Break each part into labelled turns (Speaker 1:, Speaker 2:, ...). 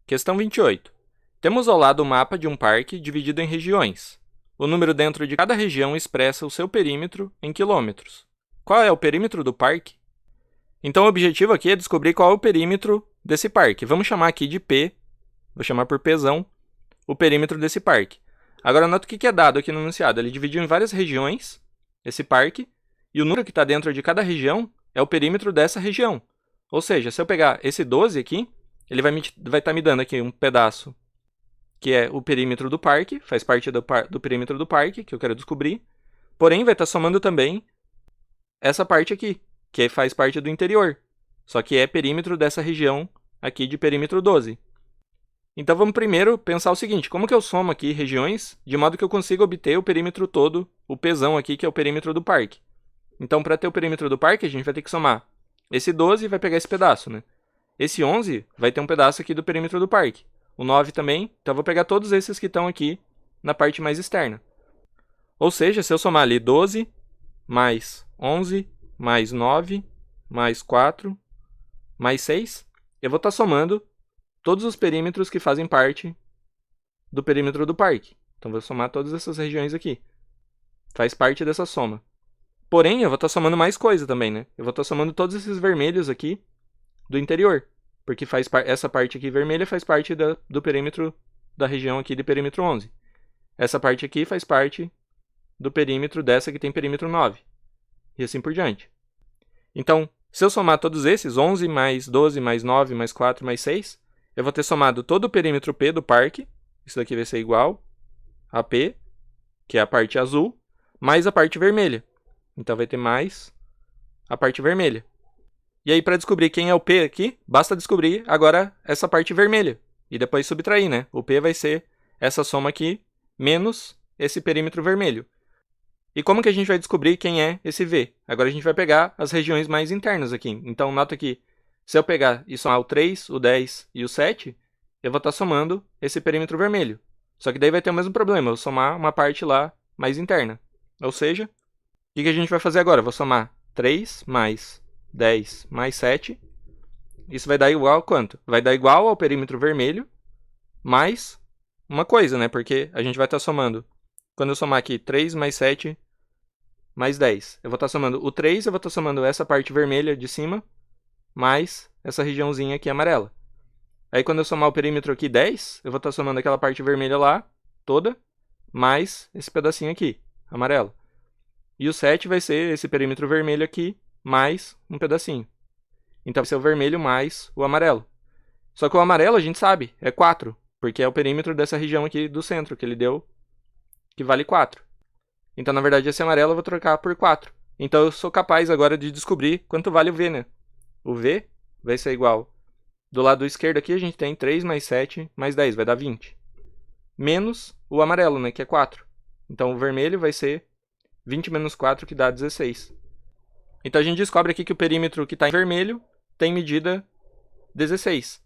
Speaker 1: Questão 28. Temos ao lado o mapa de um parque dividido em regiões. O número dentro de cada região expressa o seu perímetro em quilômetros. Qual é o perímetro do parque? Então o objetivo aqui é descobrir qual é o perímetro desse parque. Vamos chamar aqui de P, vou chamar por Pzão, o perímetro desse parque. Agora nota o que é dado aqui no enunciado. Ele dividiu em várias regiões esse parque, e o número que está dentro de cada região é o perímetro dessa região. Ou seja, se eu pegar esse 12 aqui, ele vai estar me dando aqui um pedaço que é o perímetro do parque, faz parte do perímetro do parque, que eu quero descobrir. Porém, vai estar somando também essa parte aqui, que faz parte do interior. Só que é perímetro dessa região aqui de perímetro 12. Então vamos primeiro pensar o seguinte, como que eu somo aqui regiões de modo que eu consiga obter o perímetro todo, o Pzão aqui, que é o perímetro do parque. Então para ter o perímetro do parque, a gente vai ter que somar esse 12 vai pegar esse pedaço, né? Esse 11 vai ter um pedaço aqui do perímetro do parque. O 9 também, então eu vou pegar todos esses que estão aqui na parte mais externa. Ou seja, se eu somar ali 12, mais 11, mais 9, mais 4, mais 6, eu vou estar somando todos os perímetros que fazem parte do perímetro do parque. Então vou somar todas essas regiões aqui. Faz parte dessa soma. Porém, eu vou estar somando mais coisa também, né? Eu vou estar somando todos esses vermelhos aqui do interior. Porque essa parte aqui vermelha faz parte do perímetro da região aqui de perímetro 11. Essa parte aqui faz parte do perímetro dessa que tem perímetro 9. E assim por diante. Então, se eu somar todos esses, 11 mais 12 mais 9 mais 4 mais 6, eu vou ter somado todo o perímetro P do parque. Isso daqui vai ser igual a P, que é a parte azul, mais a parte vermelha. Então vai ter mais a parte vermelha. E aí para descobrir quem é o P aqui, basta descobrir agora essa parte vermelha. E depois subtrair, né? O P vai ser essa soma aqui, menos esse perímetro vermelho. E como que a gente vai descobrir quem é esse V? Agora a gente vai pegar as regiões mais internas aqui. Então nota que se eu pegar e somar o 3, o 10 e o 7, eu vou estar somando esse perímetro vermelho. Só que daí vai ter o mesmo problema, eu vou somar uma parte lá mais interna. Ou seja, o que a gente vai fazer agora? Eu vou somar 3 mais 10 mais 7. Isso vai dar igual a quanto? Vai dar igual ao perímetro vermelho mais uma coisa, né? Porque a gente vai estar somando. Quando eu somar aqui 3 mais 7 mais 10. Eu vou estar somando o 3, eu vou estar somando essa parte vermelha de cima mais essa regiãozinha aqui amarela. Aí quando eu somar o perímetro aqui 10, eu vou estar somando aquela parte vermelha lá, toda, mais esse pedacinho aqui, amarelo. E o 7 vai ser esse perímetro vermelho aqui, mais um pedacinho. Então vai ser o vermelho mais o amarelo. Só que o amarelo a gente sabe, é 4, porque é o perímetro dessa região aqui do centro, que ele deu, que vale 4. Então na verdade esse amarelo eu vou trocar por 4. Então eu sou capaz agora de descobrir quanto vale o V, né? O V vai ser igual. Do lado esquerdo aqui a gente tem 3 mais 7 mais 10, vai dar 20. Menos o amarelo, né, que é 4. Então o vermelho vai ser 20 menos 4, que dá 16. Então a gente descobre aqui que o perímetro que está em vermelho tem medida 16.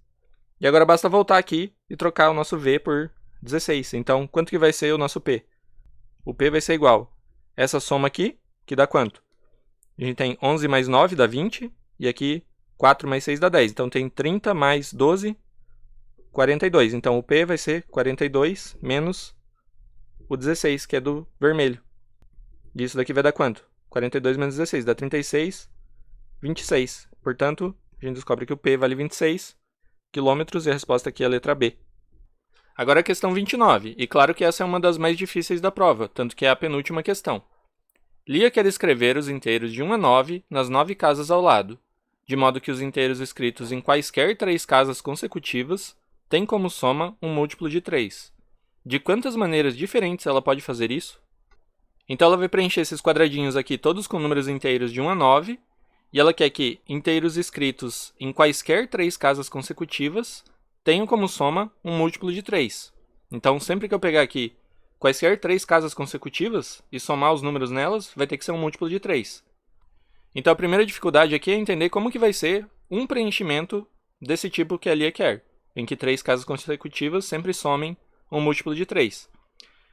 Speaker 1: E agora basta voltar aqui e trocar o nosso V por 16. Então quanto que vai ser o nosso P? O P vai ser igual a essa soma aqui, que dá quanto? A gente tem 11 mais 9 dá 20, e aqui 4 mais 6 dá 10. Então tem 30 mais 12, 42. Então o P vai ser 42 menos o 16, que é do vermelho. E isso daqui vai dar quanto? 42 menos 16 dá 36, 26. Portanto, a gente descobre que o P vale 26 quilômetros e a resposta aqui é a letra B. Agora a questão 29. E claro que essa é uma das mais difíceis da prova, tanto que é a penúltima questão. Lia quer escrever os inteiros de 1 a 9 nas 9 casas ao lado, de modo que os inteiros escritos em quaisquer 3 casas consecutivas têm como soma um múltiplo de 3. De quantas maneiras diferentes ela pode fazer isso? Então ela vai preencher esses quadradinhos aqui todos com números inteiros de 1 a 9, e ela quer que inteiros escritos em quaisquer 3 casas consecutivas tenham como soma um múltiplo de 3. Então sempre que eu pegar aqui quaisquer 3 casas consecutivas e somar os números nelas, vai ter que ser um múltiplo de 3. Então a primeira dificuldade aqui é entender como que vai ser um preenchimento desse tipo que a Lia quer, em que 3 casas consecutivas sempre somem um múltiplo de 3.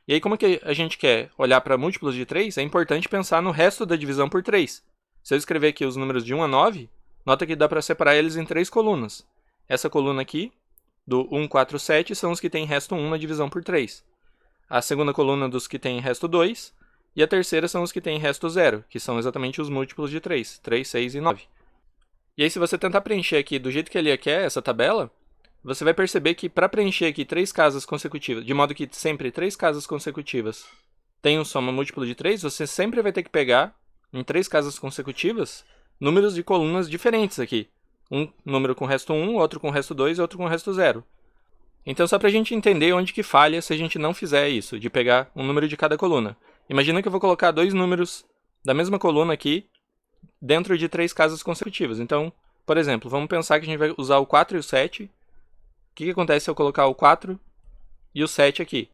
Speaker 1: E aí, como que a gente quer olhar para múltiplos de 3, é importante pensar no resto da divisão por 3. Se eu escrever aqui os números de 1 a 9, nota que dá para separar eles em 3 colunas. Essa coluna aqui do 1, 4, 7 são os que têm resto 1 na divisão por 3. A segunda coluna dos que têm resto 2. E a terceira são os que têm resto 0, que são exatamente os múltiplos de 3. 3, 6 e 9. E aí, se você tentar preencher aqui do jeito que ele quer essa tabela, você vai perceber que para preencher aqui 3 casas consecutivas, de modo que sempre 3 casas consecutivas tenham soma múltiplo de 3, você sempre vai ter que pegar, em 3 casas consecutivas, números de colunas diferentes aqui. Um número com resto 1, outro com resto 2 e outro com resto 0. Então, só para a gente entender onde que falha se a gente não fizer isso, de pegar um número de cada coluna. Imagina que eu vou colocar 2 números da mesma coluna aqui dentro de 3 casas consecutivas. Então, por exemplo, vamos pensar que a gente vai usar o 4 e o 7. O que acontece se eu colocar o 4 e o 7 aqui?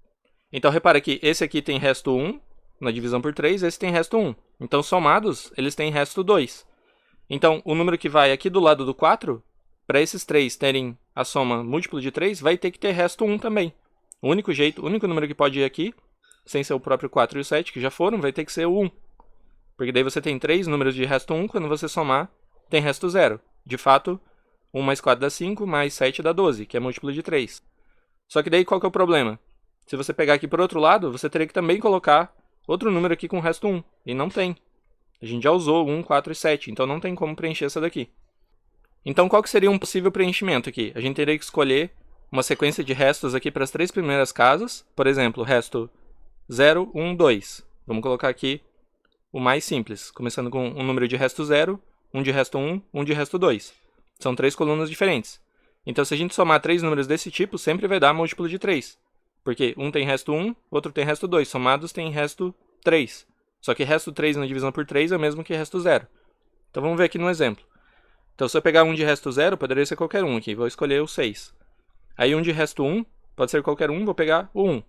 Speaker 1: Então, repara que esse aqui tem resto 1 na divisão por 3, esse tem resto 1. Então, somados, eles têm resto 2. Então, o número que vai aqui do lado do 4, para esses 3 terem a soma múltiplo de 3, vai ter que ter resto 1 também. O único número que pode ir aqui, sem ser o próprio 4 e o 7, que já foram, vai ter que ser o 1. Porque daí você tem 3 números de resto 1, quando você somar, tem resto 0. De fato, 1 mais 4 dá 5, mais 7 dá 12, que é múltiplo de 3. Só que daí qual que é o problema? Se você pegar aqui por outro lado, você teria que também colocar outro número aqui com resto 1. E não tem. A gente já usou 1, 4 e 7, então não tem como preencher essa daqui. Então qual que seria um possível preenchimento aqui? A gente teria que escolher uma sequência de restos aqui para as 3 primeiras casas. Por exemplo, resto 0, 1, 2. Vamos colocar aqui o mais simples, começando com um número de resto 0, um de resto 1, um de resto 2. São 3 colunas diferentes. Então, se a gente somar 3 números desse tipo, sempre vai dar múltiplo de 3. Porque um tem resto 1, outro tem resto 2. Somados tem resto 3. Só que resto 3 na divisão por 3 é o mesmo que resto 0. Então, vamos ver aqui no exemplo. Então, se eu pegar um de resto 0, poderia ser qualquer um aqui. Vou escolher o 6. Aí, um de resto 1, pode ser qualquer um, vou pegar o 1.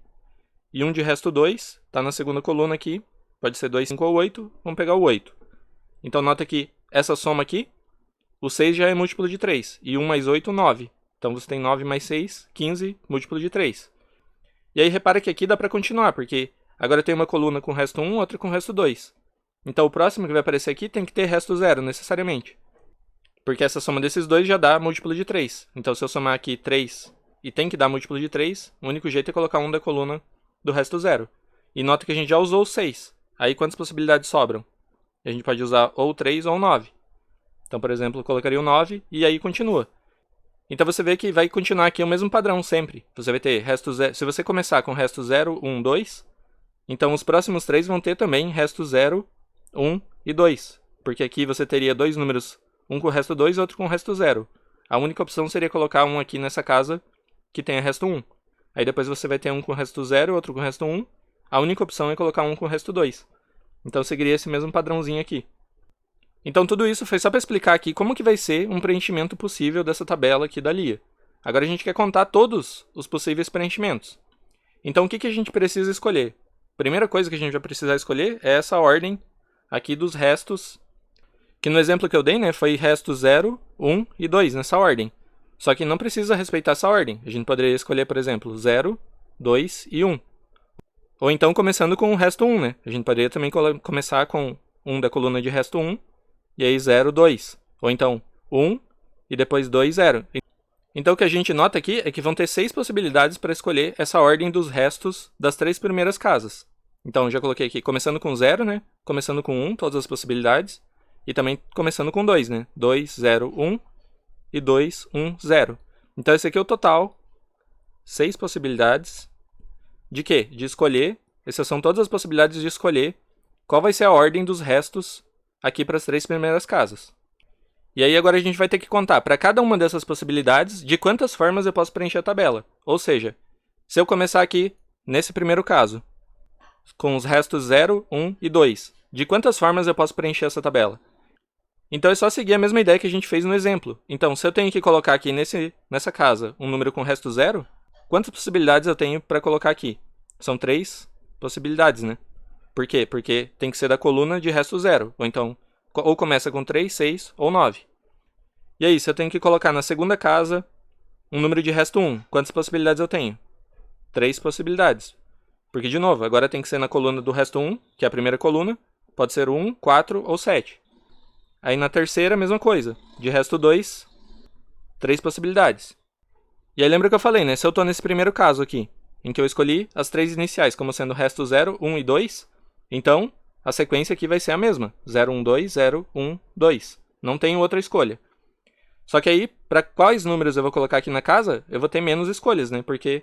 Speaker 1: E um de resto 2, está na segunda coluna aqui. Pode ser 2, 5 ou 8, vamos pegar o 8. Então, nota que essa soma aqui, o 6 já é múltiplo de 3. E 1 mais 8, 9. Então, você tem 9 mais 6, 15, múltiplo de 3. E aí, repara que aqui dá para continuar, porque agora tem uma coluna com resto 1, outra com resto 2. Então, o próximo que vai aparecer aqui tem que ter resto 0, necessariamente. Porque essa soma desses dois já dá múltiplo de 3. Então, se eu somar aqui 3 e tem que dar múltiplo de 3, o único jeito é colocar um da coluna do resto 0. E nota que a gente já usou o 6. Aí, quantas possibilidades sobram? A gente pode usar ou 3 ou 9. Então, por exemplo, eu colocaria o 9 e aí continua. Então, você vê que vai continuar aqui o mesmo padrão sempre. Você vai ter resto 0. Se você começar com resto 0, 1, 2, então os próximos 3 vão ter também resto 0, 1 e 2. Porque aqui você teria dois números, um com resto 2 e outro com resto 0. A única opção seria colocar um aqui nessa casa que tenha resto 1. Aí depois você vai ter um com resto 0, outro com resto 1. A única opção é colocar um com resto 2. Então, seguiria esse mesmo padrãozinho aqui. Então, tudo isso foi só para explicar aqui como que vai ser um preenchimento possível dessa tabela aqui da Lia. Agora, a gente quer contar todos os possíveis preenchimentos. Então, o que a gente precisa escolher? A primeira coisa que a gente vai precisar escolher é essa ordem aqui dos restos, que no exemplo que eu dei, né, foi resto 0, 1 e 2, nessa ordem. Só que não precisa respeitar essa ordem. A gente poderia escolher, por exemplo, 0, 2 e 1. Ou então começando com o resto 1, né? A gente poderia também começar com 1 da coluna de resto 1, e aí 0, 2. Ou então 1 e depois 2, 0. Então o que a gente nota aqui é que vão ter 6 possibilidades para escolher essa ordem dos restos das 3 primeiras casas. Então já coloquei aqui começando com 0, né? Começando com 1, todas as possibilidades. E também começando com 2, né? 2, 0, 1 e 2, 1, 0. Então esse aqui é o total. 6 possibilidades. De quê? De escolher. Essas são todas as possibilidades de escolher qual vai ser a ordem dos restos aqui para as 3 primeiras casas. E aí agora a gente vai ter que contar para cada uma dessas possibilidades de quantas formas eu posso preencher a tabela. Ou seja, se eu começar aqui, nesse primeiro caso, com os restos 0, 1 e 2, de quantas formas eu posso preencher essa tabela? Então é só seguir a mesma ideia que a gente fez no exemplo. Então, se eu tenho que colocar aqui nessa casa um número com resto 0, quantas possibilidades eu tenho para colocar aqui? São 3 possibilidades, né? Por quê? Porque tem que ser da coluna de resto 0. Ou então, ou começa com 3, 6 ou 9. E aí, se eu tenho que colocar na segunda casa um número de resto 1, quantas possibilidades eu tenho? 3 possibilidades. Porque, de novo, agora tem que ser na coluna do resto 1, que é a primeira coluna. Pode ser 1, 4 ou 7. Aí na terceira, a mesma coisa. De resto 2, 3 possibilidades. E aí lembra que eu falei, né? Se eu estou nesse primeiro caso aqui, em que eu escolhi as 3 iniciais como sendo resto 0, 1 e 2, então a sequência aqui vai ser a mesma. 0, 1, 2, 0, 1, 2. Não tenho outra escolha. Só que aí, para quais números eu vou colocar aqui na casa, eu vou ter menos escolhas, né? Porque,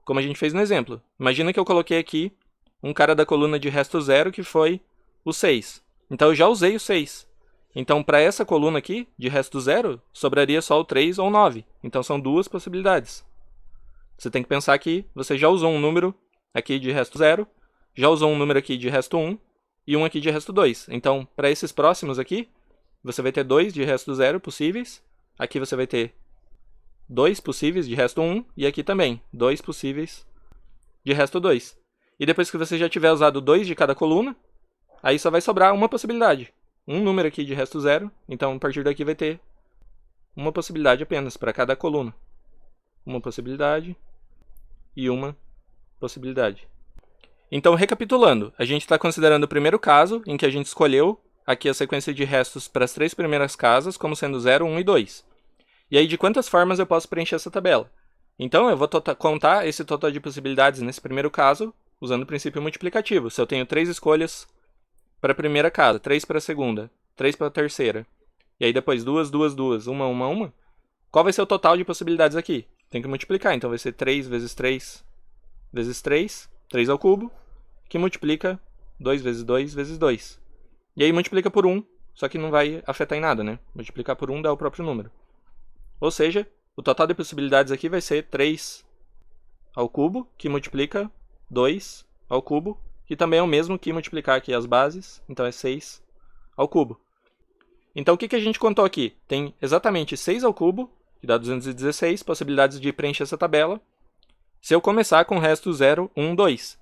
Speaker 1: como a gente fez no exemplo, imagina que eu coloquei aqui um cara da coluna de resto 0 que foi o 6. Então eu já usei o 6. Então, para essa coluna aqui, de resto 0, sobraria só o 3 ou 9. Então, são 2 possibilidades. Você tem que pensar que você já usou um número aqui de resto 0, já usou um número aqui de resto 1 e um aqui de resto 2. Então, para esses próximos aqui, você vai ter 2 de resto 0 possíveis. Aqui você vai ter 2 possíveis de resto 1 e aqui também 2 possíveis de resto 2. E depois que você já tiver usado 2 de cada coluna, aí só vai sobrar uma possibilidade. Um número aqui de resto 0, então a partir daqui vai ter uma possibilidade apenas para cada coluna. Uma possibilidade e uma possibilidade. Então, recapitulando, a gente está considerando o primeiro caso em que a gente escolheu aqui a sequência de restos para as 3 primeiras casas como sendo 0, 1 e 2. E aí, de quantas formas eu posso preencher essa tabela? Então, eu vou contar esse total de possibilidades nesse primeiro caso usando o princípio multiplicativo. Se eu tenho 3 escolhas para a primeira casa, 3 para a segunda, 3 para a terceira, e aí depois 2, 2, 2, 1, 1, 1, qual vai ser o total de possibilidades aqui? Tem que multiplicar, então vai ser 3 vezes 3 vezes 3, 3 ao cubo, que multiplica 2 vezes 2 vezes 2. E aí multiplica por 1, só que não vai afetar em nada, né? Multiplicar por 1 dá o próprio número. Ou seja, o total de possibilidades aqui vai ser 3 ao cubo, que multiplica 2 ao cubo, que também é o mesmo que multiplicar aqui as bases, então é 6 ao cubo. Então o que a gente contou aqui? Tem exatamente 6 ao cubo, que dá 216 possibilidades de preencher essa tabela, se eu começar com o resto 0, 1, 2.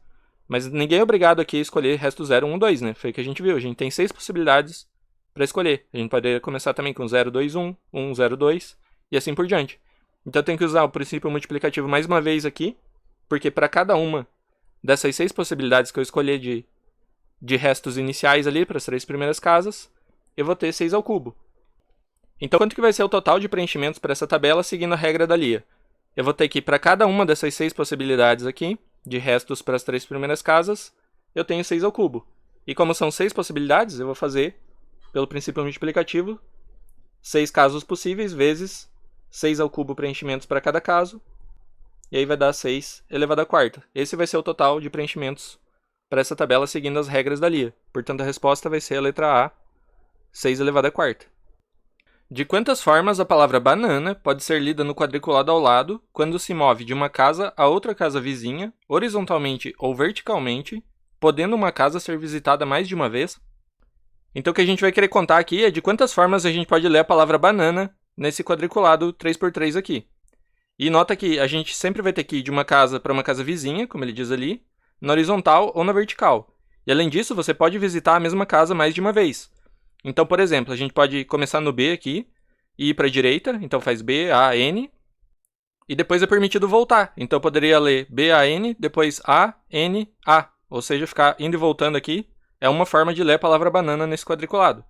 Speaker 1: Mas ninguém é obrigado aqui a escolher resto 0, 1, 2, né? Foi o que a gente viu, a gente tem 6 possibilidades para escolher. A gente poderia começar também com 0, 2, 1, 1, 0, 2 e assim por diante. Então eu tenho que usar o princípio multiplicativo mais uma vez aqui, porque para cada uma dessas 6 possibilidades que eu escolher de restos iniciais ali para as 3 primeiras casas, eu vou ter 6 ao cubo. Então quanto que vai ser o total de preenchimentos para essa tabela seguindo a regra da Lia? Eu vou ter que, para cada uma dessas 6 possibilidades aqui, de restos para as 3 primeiras casas, eu tenho 6 ao cubo. E como são 6 possibilidades, eu vou fazer, pelo princípio multiplicativo, 6 casos possíveis vezes 6 ao cubo preenchimentos para cada caso, e aí vai dar 6 elevado à quarta. Esse vai ser o total de preenchimentos para essa tabela seguindo as regras da Lia. Portanto, a resposta vai ser a letra A, 6 elevado à quarta. De quantas formas a palavra banana pode ser lida no quadriculado ao lado quando se move de uma casa a outra casa vizinha, horizontalmente ou verticalmente, podendo uma casa ser visitada mais de uma vez? Então o que a gente vai querer contar aqui é de quantas formas a gente pode ler a palavra banana nesse quadriculado 3x3 aqui. E nota que a gente sempre vai ter que ir de uma casa para uma casa vizinha, como ele diz ali, na horizontal ou na vertical. E além disso, você pode visitar a mesma casa mais de uma vez. Então, por exemplo, a gente pode começar no B aqui e ir para a direita, então faz B, A, N, e depois é permitido voltar. Então eu poderia ler B, A, N, depois A, N, A, ou seja, ficar indo e voltando aqui é uma forma de ler a palavra banana nesse quadriculado.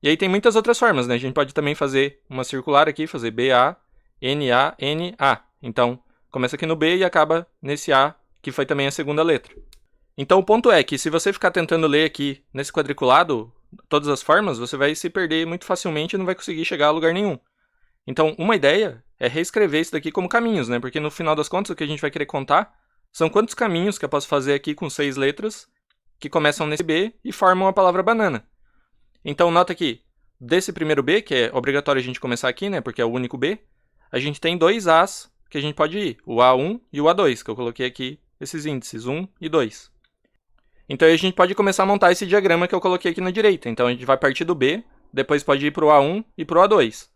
Speaker 1: E aí tem muitas outras formas, né? A gente pode também fazer uma circular aqui, fazer B, A, N, A, N, A. Então, começa aqui no B e acaba nesse A, que foi também a segunda letra. Então o ponto é que se você ficar tentando ler aqui nesse quadriculado todas as formas, você vai se perder muito facilmente e não vai conseguir chegar a lugar nenhum. Então, uma ideia é reescrever isso daqui como caminhos, né? Porque no final das contas, o que a gente vai querer contar são quantos caminhos que eu posso fazer aqui com 6 letras que começam nesse B e formam a palavra banana. Então, nota aqui, desse primeiro B, que é obrigatório a gente começar aqui, né? Porque é o único B, a gente tem 2 As que a gente pode ir, o A1 e o A2, que eu coloquei aqui esses índices, 1 e 2. Então a gente pode começar a montar esse diagrama que eu coloquei aqui na direita. Então a gente vai partir do B, depois pode ir para o A1 e para o A2.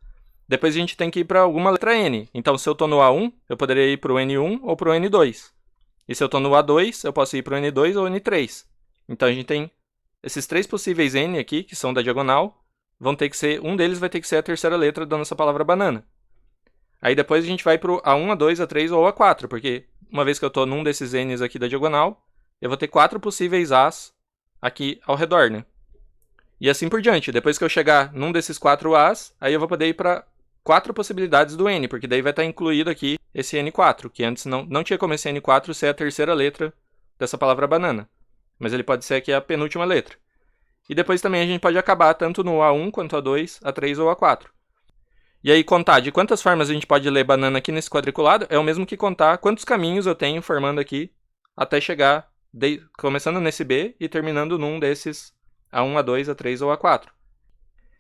Speaker 1: Depois a gente tem que ir para alguma letra N. Então se eu estou no A1, eu poderia ir para o N1 ou para o N2. E se eu estou no A2, eu posso ir para o N2 ou N3. Então a gente tem esses 3 possíveis N aqui, que são da diagonal, um deles vai ter que ser a terceira letra da nossa palavra banana. Aí depois a gente vai para o A1, A2, A3 ou A4, porque uma vez que eu estou num desses N's aqui da diagonal, eu vou ter 4 possíveis As aqui ao redor, né? E assim por diante. Depois que eu chegar num desses 4 As, aí eu vou poder ir para 4 possibilidades do N, porque daí vai estar incluído aqui esse N4, que antes não tinha como esse N4 ser a terceira letra dessa palavra banana. Mas ele pode ser aqui a penúltima letra. E depois também a gente pode acabar tanto no A1 quanto A2, A3 ou A4. E aí contar de quantas formas a gente pode ler banana aqui nesse quadriculado é o mesmo que contar quantos caminhos eu tenho formando aqui até chegar, começando nesse B e terminando num desses A1, A2, A3 ou A4.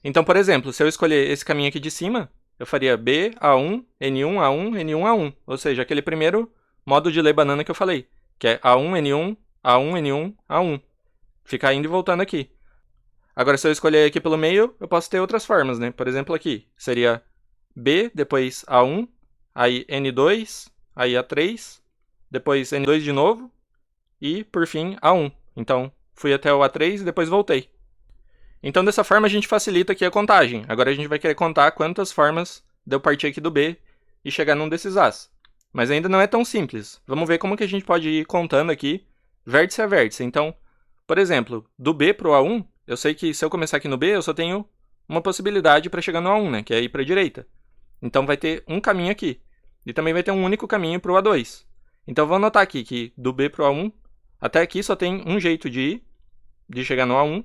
Speaker 1: Então, por exemplo, se eu escolher esse caminho aqui de cima, eu faria B, A1, N1, A1, N1, A1. Ou seja, aquele primeiro modo de ler banana que eu falei, que é A1, N1, A1, N1, A1. Ficar indo e voltando aqui. Agora, se eu escolher aqui pelo meio, eu posso ter outras formas, né? Por exemplo, aqui seria B, depois A1, aí N2, aí A3, depois N2 de novo, e, por fim, A1. Então, fui até o A3 e depois voltei. Então, dessa forma, a gente facilita aqui a contagem. Agora, a gente vai querer contar quantas formas deu partir aqui do B e chegar num desses As. Mas ainda não é tão simples. Vamos ver como que a gente pode ir contando aqui, vértice a vértice. Então, por exemplo, do B para o A1, eu sei que se eu começar aqui no B, eu só tenho uma possibilidade para chegar no A1, né? Que é ir para a direita. Então, vai ter um caminho aqui. E também vai ter um único caminho para o A2. Então, vou anotar aqui que do B para o A1, até aqui só tem um jeito de ir, de chegar no A1.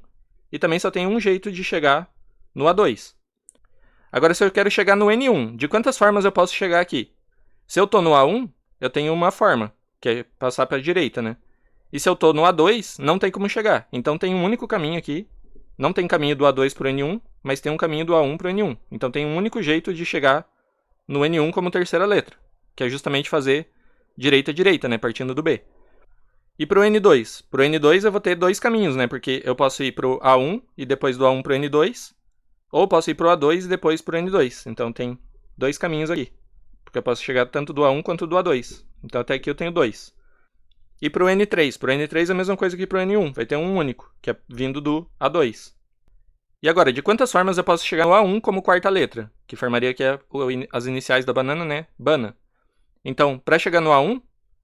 Speaker 1: E também só tem um jeito de chegar no A2. Agora, se eu quero chegar no N1, de quantas formas eu posso chegar aqui? Se eu estou no A1, eu tenho uma forma, que é passar para a direita, né? E se eu estou no A2, não tem como chegar. Então, tem um único caminho aqui. Não tem caminho do A2 para o N1, mas tem um caminho do A1 para o N1. Então, tem um único jeito de chegar no N1 como terceira letra, que é justamente fazer direita a direita, né? Partindo do B. E para o N2? Para o N2 eu vou ter dois caminhos, né? Porque eu posso ir para o A1 e depois do A1 para o N2. Ou posso ir para o A2 e depois para o N2. Então tem dois caminhos aqui. Porque eu posso chegar tanto do A1 quanto do A2. Então até aqui eu tenho dois. E para o N3? Para o N3 é a mesma coisa que para o N1. Vai ter um único, que é vindo do A2. E agora, de quantas formas eu posso chegar no A1 como quarta letra? Que formaria aqui as iniciais da banana, né? Bana. Então, para chegar no A1...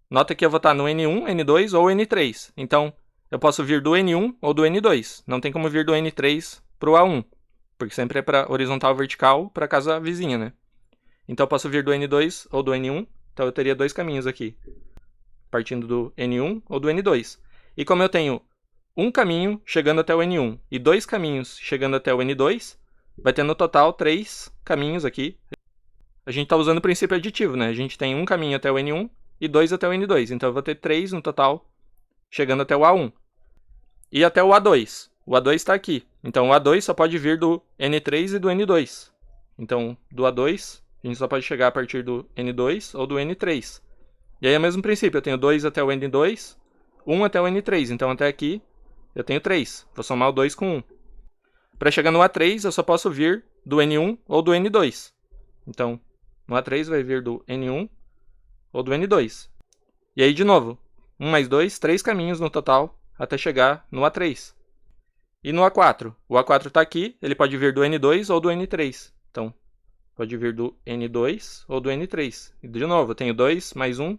Speaker 1: Nota que eu vou estar no N1, N2 ou N3. Então, eu posso vir do N1 ou do N2. Não tem como vir do N3 para o A1. Porque sempre é para horizontal ou vertical para casa vizinha, né? Então, eu posso vir do N2 ou do N1. Então, eu teria dois caminhos aqui. Partindo do N1 ou do N2. E como eu tenho um caminho chegando até o N1 e dois caminhos chegando até o N2, vai ter no total 3 caminhos aqui. A gente está usando o princípio aditivo, né? A gente tem um caminho até o N1 e 2 até o N2. Então, eu vou ter 3 no total, chegando até o A1. E até o A2. O A2 está aqui. Então, o A2 só pode vir do N3 e do N2. Então, do A2, a gente só pode chegar a partir do N2 ou do N3. E aí é o mesmo princípio. Eu tenho 2 até o N2, 1 até o N3. Então, até aqui, eu tenho 3. Vou somar o 2 com 1. Para chegar no A3, eu só posso vir do N1 ou do N2. Então, no A3 vai vir do N1 ou do N2. E aí, de novo, 1 mais 2, 3 caminhos no total, até chegar no A3. E no A4? O A4 está aqui, ele pode vir do N2 ou do N3. Então, pode vir do N2 ou do N3. E, de novo, eu tenho 2 mais 1,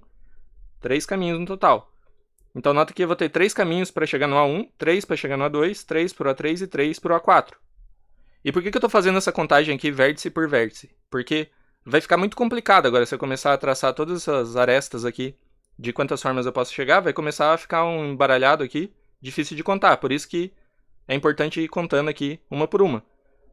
Speaker 1: 3 caminhos no total. Então, nota que eu vou ter 3 caminhos para chegar no A1, 3 para chegar no A2, 3 para o A3 e 3 para o A4. E por que eu estou fazendo essa contagem aqui vértice por vértice? Porque vai ficar muito complicado agora se eu começar a traçar todas essas arestas aqui de quantas formas eu posso chegar, vai começar a ficar um embaralhado aqui, difícil de contar. Por isso que é importante ir contando aqui uma por uma.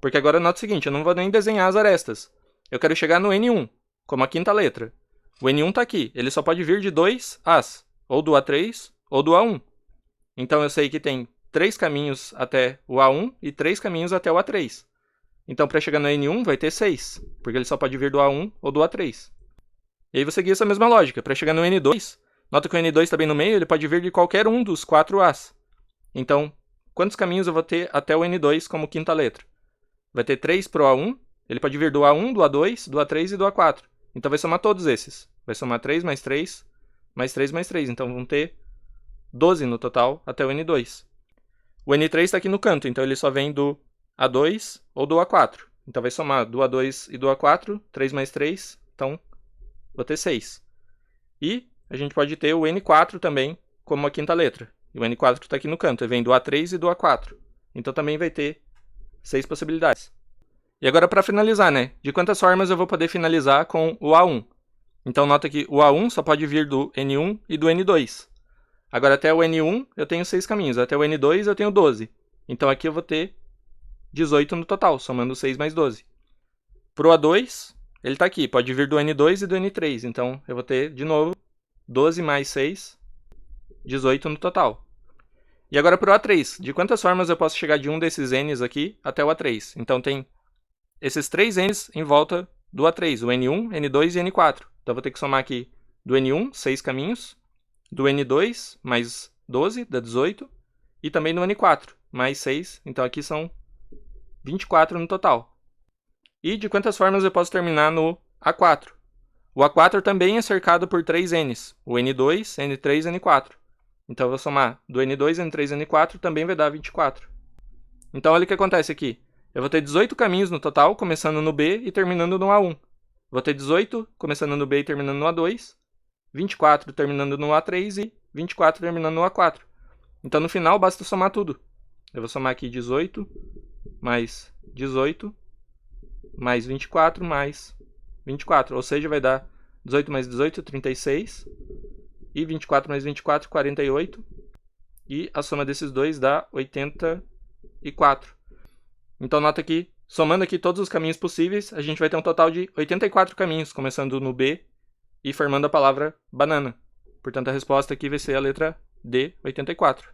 Speaker 1: Porque agora nota o seguinte, eu não vou nem desenhar as arestas. Eu quero chegar no N1, como a quinta letra. O N1 está aqui, ele só pode vir de 2 As, ou do A3 ou do A1. Então eu sei que tem 3 caminhos até o A1 e 3 caminhos até o A3. Então, para chegar no N1, vai ter 6, porque ele só pode vir do A1 ou do A3. E aí, vou seguir essa mesma lógica. Para chegar no N2, nota que o N2 está bem no meio, ele pode vir de qualquer um dos 4 As. Então, quantos caminhos eu vou ter até o N2 como quinta letra? Vai ter 3 para o A1, ele pode vir do A1, do A2, do A3 e do A4. Então, vai somar todos esses. Vai somar 3 mais 3, mais 3 mais 3. Então, vão ter 12 no total até o N2. O N3 está aqui no canto, então ele só vem do A2 ou do A4. Então vai somar do A2 e do A4, 3 mais 3, então vou ter 6. E a gente pode ter o N4 também como a quinta letra. E o N4 está aqui no canto, ele vem do A3 e do A4. Então também vai ter 6 possibilidades. E agora para finalizar, né? De quantas formas eu vou poder finalizar com o A1? Então nota que o A1 só pode vir do N1 e do N2. Agora até o N1 eu tenho 6 caminhos, até o N2 eu tenho 12. Então aqui eu vou ter 18 no total, somando 6 mais 12. Para o A2, ele está aqui, pode vir do N2 e do N3. Então eu vou ter, de novo, 12 mais 6, 18 no total. E agora para o A3, de quantas formas eu posso chegar de um desses N's aqui até o A3? Então tem esses 3 N's em volta do A3, o N1, N2 e N4. Então eu vou ter que somar aqui do N1, 6 caminhos, do N2 mais 12, dá 18, e também do N4, mais 6, então aqui são 24 no total. E de quantas formas eu posso terminar no A4? O A4 também é cercado por 3 N's, o N2, N3 e N4. Então eu vou somar do N2, N3 e N4, também vai dar 24. Então olha o que acontece aqui. Eu vou ter 18 caminhos no total, começando no B e terminando no A1. Vou ter 18, começando no B e terminando no A2. 24 terminando no A3 e 24 terminando no A4. Então no final basta somar tudo. Eu vou somar aqui 18 mais 18 mais 24 mais 24. Ou seja, vai dar 18 mais 18, 36. E 24 mais 24, 48. E a soma desses dois dá 84. Então nota que, somando aqui todos os caminhos possíveis, a gente vai ter um total de 84 caminhos, começando no B e formando a palavra banana. Portanto, a resposta aqui vai ser a letra D, 84.